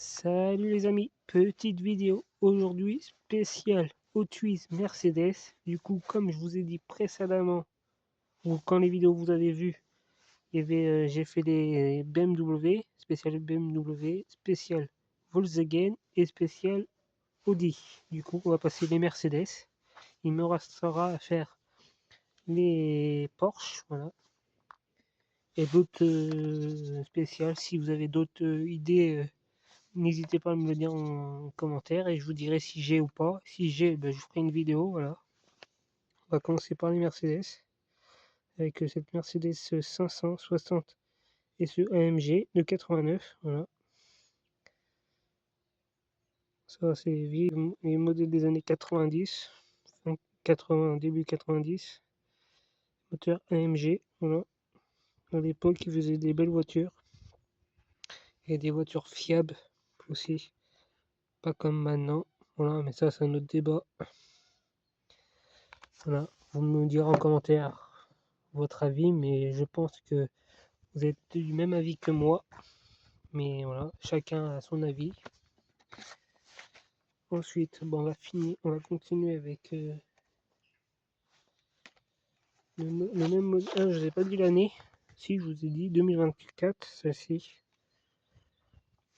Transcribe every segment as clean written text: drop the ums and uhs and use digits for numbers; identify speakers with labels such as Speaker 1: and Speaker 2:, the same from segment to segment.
Speaker 1: Salut les amis, petite vidéo aujourd'hui spéciale Hot Wheels Mercedes. Du coup, comme je vous ai dit précédemment, ou quand les vidéos vous avez vu, j'ai fait des BMW, spécial BMW, spécial Volkswagen et spécial Audi. Du coup, on va passer les Mercedes. Il me restera à faire les Porsche, voilà. Et d'autres spéciales. Si vous avez d'autres idées, n'hésitez pas à me le dire en commentaire et je vous dirai si j'ai ou pas. Si j'ai, ben, je ferai une vidéo, voilà. On va commencer par les Mercedes, avec cette Mercedes 560 et ce AMG de 89, voilà. Ça, c'est les modèles des années 90, 80, début 90. Moteur AMG, voilà. À l'époque, ils faisaient des belles voitures et des voitures fiables aussi. Pas comme maintenant, voilà, mais ça, c'est un autre débat. Voilà, vous me direz en commentaire votre avis, mais je pense que vous êtes du même avis que moi. Mais voilà, chacun a son avis. Ensuite, bon, on va continuer avec le même modèle. Ah, je vous ai pas dit l'année. Si, je vous ai dit 2024, celle-ci.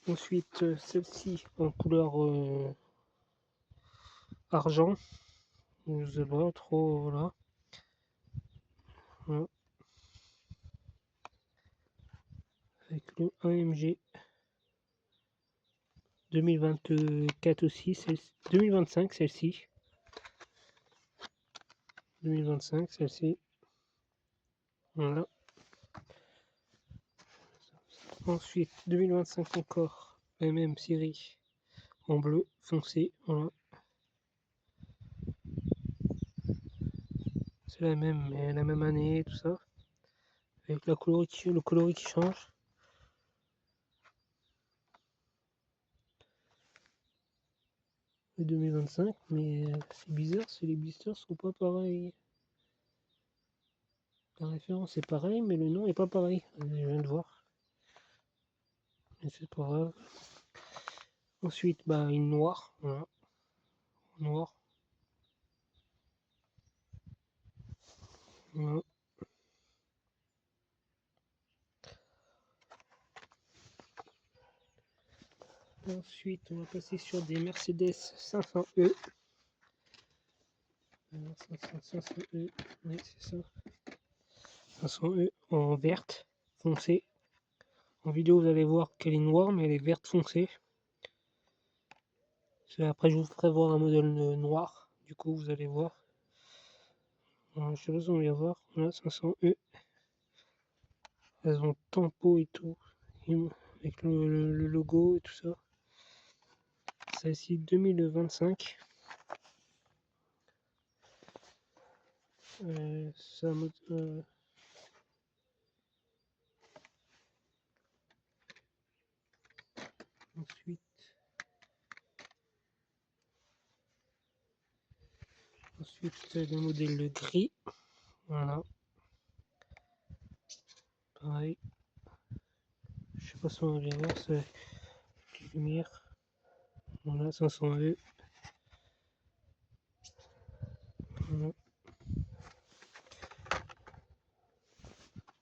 Speaker 1: Ensuite, celle-ci en couleur argent. Je sais pas trop, voilà. Voilà. Avec le AMG 2024 aussi, 2025 celle-ci. 2025 celle-ci. Voilà. Ensuite, 2025 encore, la même série en bleu foncé. Voilà. C'est la même, mais la même année, tout ça. Avec le coloris qui change. Le 2025, mais c'est bizarre, les blisters sont pas pareils. La référence est pareille, mais le nom est pas pareil. Je viens de voir. Mais c'est pas grave. Ensuite, bah, une noire. Voilà. Noir. Voilà. Ensuite, on va passer sur des Mercedes 500E. 500E, oui, c'est ça. 500E en verte foncée. En vidéo, vous allez voir qu'elle est noire, mais elle est verte foncée. Après, je vous ferai voir un modèle noir. Du coup, vous allez voir. Je sais pas si on va voir. Voilà, 500E. Elles ont tempo et tout. Avec le logo et tout ça. Celle-ci, 2025. Ça ensuite, le modèle gris. Voilà. Pareil. Je sais pas si on va bien voir, c'est lumière. Voilà, 500E. Voilà.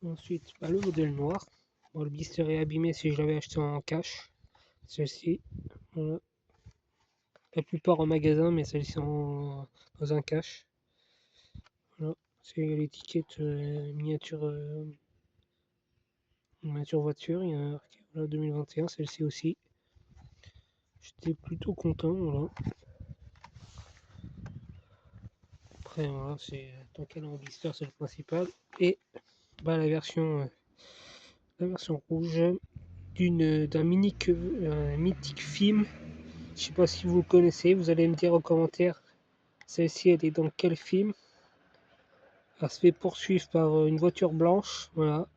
Speaker 1: Ensuite, bah, le modèle noir. Bon, le blister est abîmé si je l'avais acheté en cash. Celle-ci. Voilà. La plupart en magasin, mais celle-ci dans un cash. Voilà. C'est l'étiquette miniature voiture. Il y a marqué voilà, 2021, celle-ci aussi. J'étais plutôt content. Voilà. Après, voilà, c'est tant qu'elle est en blister, c'est le principal. Et bah, la version rouge d'un mythique film. Je sais pas si vous le connaissez, vous allez me dire en commentaire celle-ci elle est dans quel film. Elle se fait poursuivre par une voiture blanche, voilà.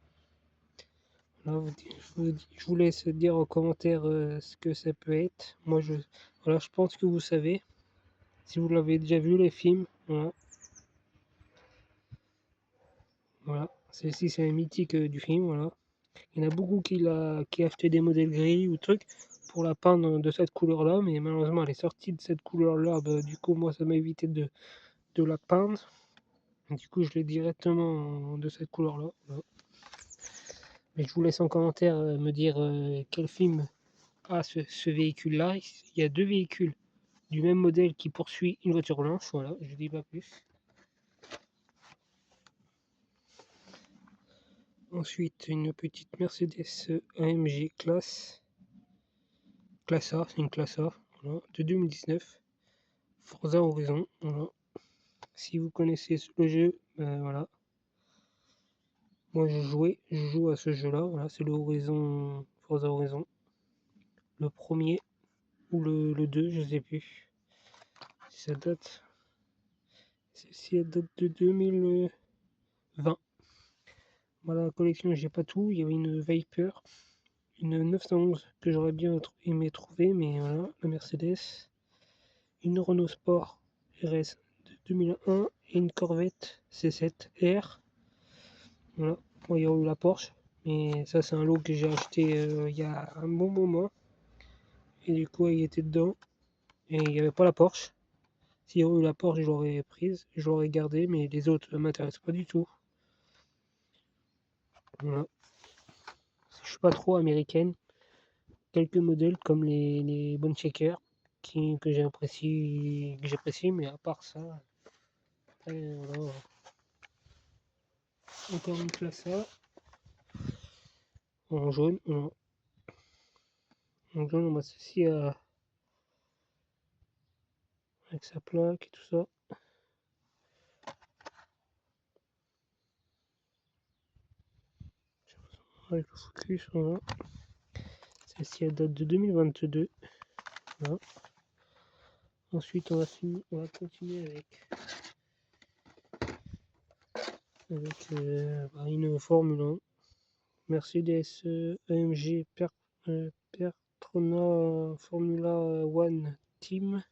Speaker 1: Là, je vous laisse dire en commentaire ce que ça peut être. Moi je pense que vous savez. Si vous l'avez déjà vu les films, voilà. Voilà. Celle-ci c'est un mythique du film, voilà. Il y en a beaucoup qui achetaient des modèles gris ou trucs pour la peindre de cette couleur-là, mais malheureusement elle est sortie de cette couleur-là, bah, du coup moi ça m'a évité de la peindre. Du coup je l'ai directement de cette couleur-là. Voilà. Mais je vous laisse en commentaire me dire quel film a ce véhicule-là. Il y a deux véhicules du même modèle qui poursuit une voiture blanche, voilà, je dis pas plus. Ensuite, une petite Mercedes AMG classe A, c'est une classe A, voilà, de 2019. Forza Horizon, voilà. Si vous connaissez le jeu, ben voilà. Moi je joue à ce jeu-là, voilà, c'est le Horizon, Forza Horizon. Le premier ou le 2, je sais plus. Si ça date. Si elle date de 2020. Voilà, la collection, j'ai pas tout. Il y avait une Viper, une 911 que j'aurais bien aimé trouver, mais voilà, la Mercedes. Une Renault Sport RS de 2001 et une Corvette C7 R. Voilà, bon, il y a eu la Porsche, mais ça c'est un lot que j'ai acheté il y a un bon moment. Et du coup, il était dedans. Et il n'y avait pas la Porsche. S'il y avait eu la Porsche, je l'aurais prise, je l'aurais gardée, mais les autres ne m'intéressent pas du tout. Voilà. Je suis pas trop américaine. Quelques modèles comme les Bone Shaker que j'apprécie, mais à part ça, après, voilà. Encore une classe A en jaune. Voilà. En jaune, on m'associe avec sa plaque et tout ça. Avec le focus, voilà. Celle-ci elle date de 2022. Voilà. Ensuite, on va continuer avec une Formule 1. Mercedes AMG Pertrona Formula One Team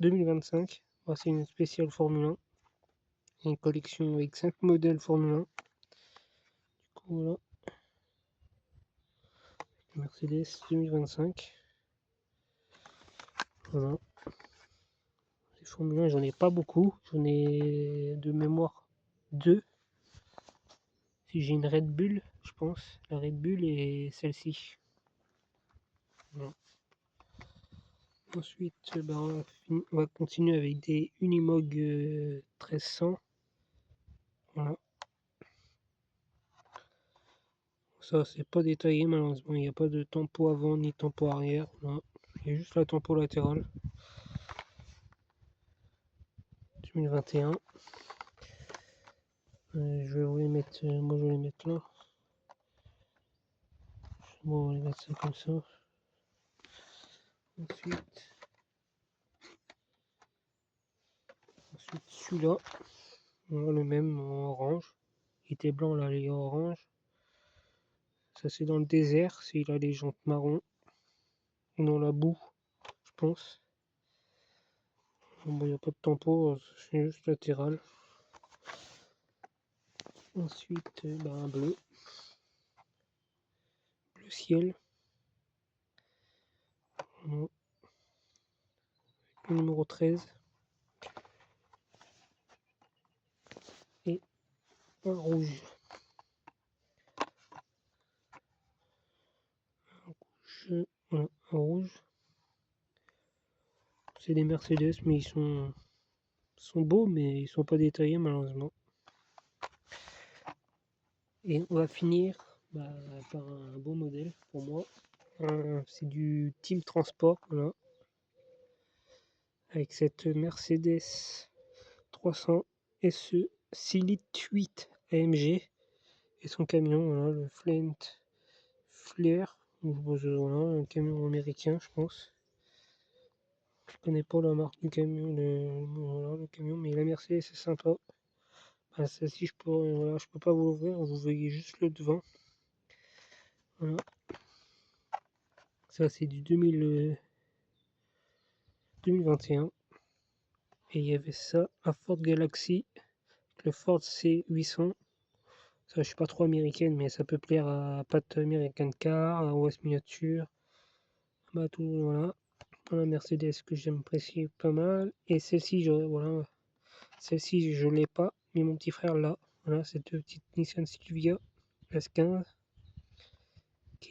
Speaker 1: 2025. Voilà, c'est une spéciale Formule 1. Une collection avec 5 modèles Formule 1. Du coup, voilà. Mercedes 2025. Voilà. Les Formule 1, j'en ai pas beaucoup. J'en ai de mémoire 2. Si j'ai une Red Bull, je pense. La Red Bull et celle-ci. Voilà. Ensuite, on va continuer avec des Unimog 1300. Voilà. Ça, c'est pas détaillé malheureusement. Il n'y a pas de tempo avant ni tempo arrière. Voilà. Il y a juste la tempo latérale. 2021. Je vais vous les mettre. Moi, je vais les mettre là. Bon, on va les mettre ça comme ça. Ensuite celui-là. Voilà, le même en orange. Il était blanc là, il est orange. Ça, c'est dans le désert. Il a les jantes marron. Ou dans la boue, je pense. Bon, il n'y a pas de tempo, c'est juste latéral. Ensuite, un bleu ciel. Le numéro 13. Et un rouge. Voilà, un rouge. C'est des Mercedes, mais ils sont beaux, mais ils sont pas détaillés malheureusement. Et on va finir par un beau modèle pour moi. C'est du Team Transport, voilà. Avec cette Mercedes 300 SE 6 litres 8 AMG et son camion, voilà, le Flint Flair. Voilà, un camion américain, je pense. Je connais pas la marque du camion, voilà, le camion, mais la Mercedes c'est sympa. Celle-ci, je peux pas vous l'ouvrir, vous voyez juste le devant. Voilà. Ça, c'est du 2021. Et il y avait ça, la Ford Galaxy, le Ford C800. Ça, je suis pas trop américaine, mais ça peut plaire à Pat American Car, à OS Miniature, Bah tout, voilà. Voilà, Mercedes que j'apprécie pas mal. Et celle-ci, voilà, celle-ci je l'ai pas, mais mon petit frère l'a. Voilà, cette petite Nissan Silvia S15.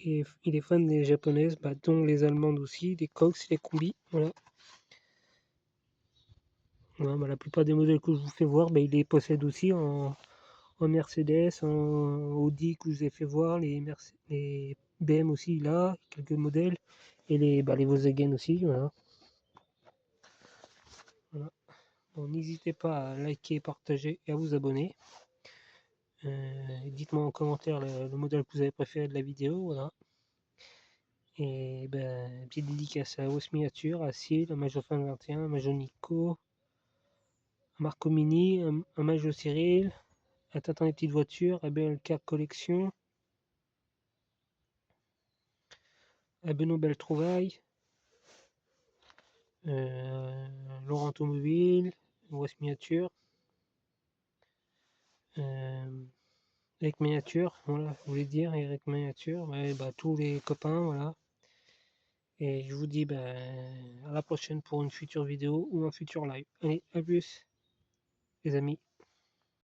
Speaker 1: Il est fan des japonaises, bah, dont les allemandes aussi, des Cox, les combis. Voilà. Voilà, bah, la plupart des modèles que je vous fais voir, bah, il les possède aussi en Mercedes, en Audi que je vous ai fait voir, les BM aussi là, quelques modèles, et les Volkswagen aussi. Voilà. Voilà. Bon, n'hésitez pas à liker, partager et à vous abonner. Dites-moi en commentaire le modèle que vous avez préféré de la vidéo. Voilà. Et ben, petite dédicace à Os Miniature, à Sil, à Majo Fan 21, à Majo Nico, à Marco Mini, à Majo Cyril, à Tintin les petites voitures, à BLK Collection, à Benoît Belle Trouvaille, Laurent Automobile, Os Miniature, Eric Miniature, voilà, je voulais dire, Eric Miniature, ouais, bah, tous les copains, voilà. Et je vous dis bah, à la prochaine pour une future vidéo ou un futur live. Allez, à plus les amis.